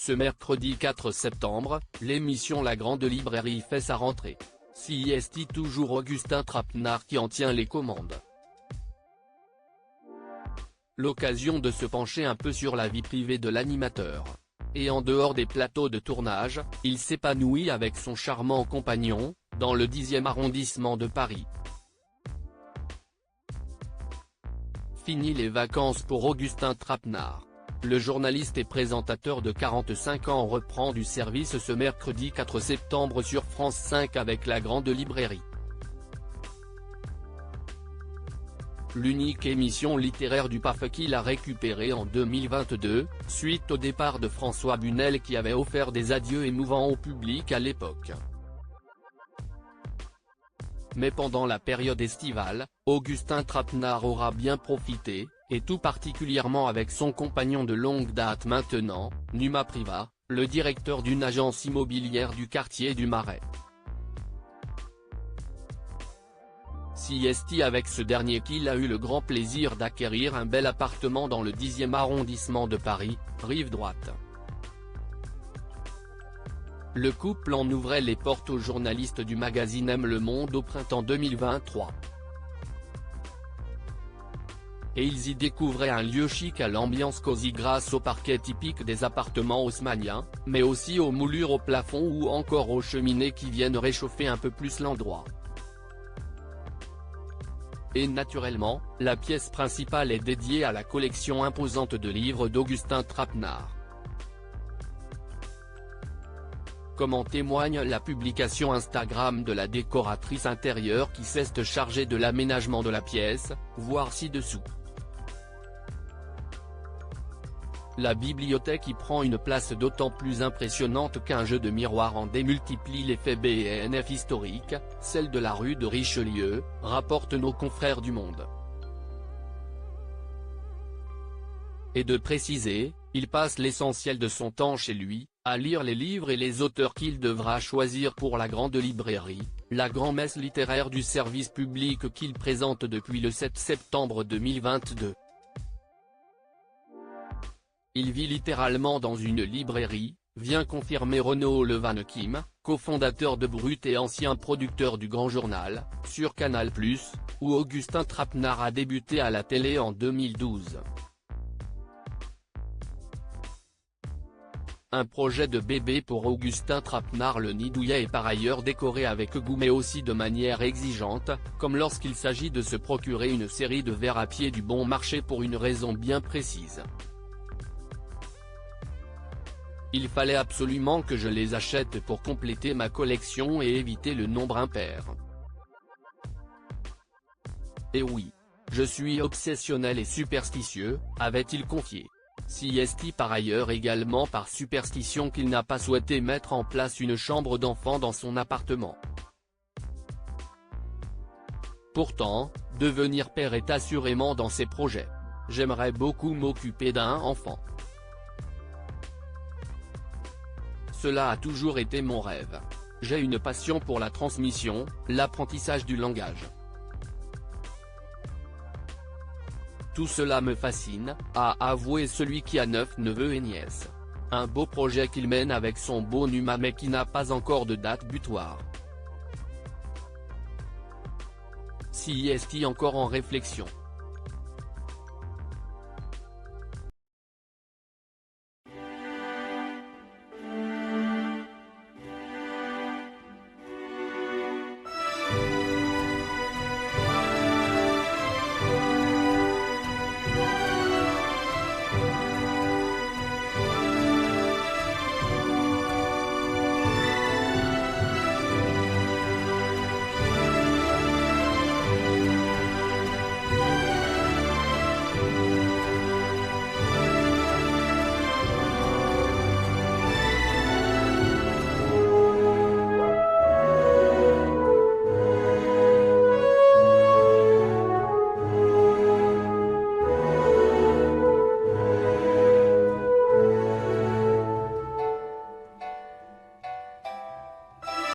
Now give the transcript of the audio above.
Ce mercredi 4 septembre, l'émission La Grande Librairie fait sa rentrée. CIST toujours Augustin Trapenard qui en tient les commandes. L'occasion de se pencher un peu sur la vie privée de l'animateur. Et en dehors des plateaux de tournage, il s'épanouit avec son charmant compagnon, dans le 10e arrondissement de Paris. Fini les vacances pour Augustin Trapenard. Le journaliste et présentateur de 45 ans reprend du service ce mercredi 4 septembre sur France 5 avec La Grande Librairie. L'unique émission littéraire du PAF qu'il a récupérée en 2022, suite au départ de François Bunel qui avait offert des adieux émouvants au public à l'époque. Mais pendant la période estivale, Augustin Trapenard aura bien profité, et tout particulièrement avec son compagnon de longue date maintenant, Numa Priva, le directeur d'une agence immobilière du quartier du Marais. CIST avec ce dernier qu'il a eu le grand plaisir d'acquérir un bel appartement dans le 10e arrondissement de Paris, rive droite. Le couple en ouvrait les portes aux journalistes du magazine M Le Monde au printemps 2023. Et ils y découvraient un lieu chic à l'ambiance cosy grâce au parquet typique des appartements haussmanniens, mais aussi aux moulures au plafond ou encore aux cheminées qui viennent réchauffer un peu plus l'endroit. Et naturellement, la pièce principale est dédiée à la collection imposante de livres d'Augustin Trapenard. Comme en témoigne la publication Instagram de la décoratrice intérieure qui s'est chargée de l'aménagement de la pièce, voir ci-dessous. La bibliothèque y prend une place d'autant plus impressionnante qu'un jeu de miroir en démultiplie l'effet BNF historique, celle de la rue de Richelieu, rapportent nos confrères du Monde. Et de préciser, il passe l'essentiel de son temps chez lui, à lire les livres et les auteurs qu'il devra choisir pour la Grande Librairie, la grand-messe littéraire du service public qu'il présente depuis le 7 septembre 2022. Il vit littéralement dans une librairie, vient confirmer Renaud Levanequim, cofondateur de Brut et ancien producteur du Grand Journal, sur Canal+, où Augustin Trapenard a débuté à la télé en 2012. Un projet de bébé pour Augustin Trapenard. Le nid douillet est par ailleurs décoré avec goût mais aussi de manière exigeante, comme lorsqu'il s'agit de se procurer une série de verres à pied du bon marché pour une raison bien précise. Il fallait absolument que je les achète pour compléter ma collection et éviter le nombre impair. Et oui. Je suis obsessionnel et superstitieux, avait-il confié. CIST par ailleurs également par superstition qu'il n'a pas souhaité mettre en place une chambre d'enfant dans son appartement. Pourtant, devenir père est assurément dans ses projets. J'aimerais beaucoup m'occuper d'un enfant. Cela a toujours été mon rêve. J'ai une passion pour la transmission, l'apprentissage du langage. Tout cela me fascine, a avoué celui qui a 9 neveux et nièces. Un beau projet qu'il mène avec son beau Numa mais qui n'a pas encore de date butoir. CIST encore en réflexion.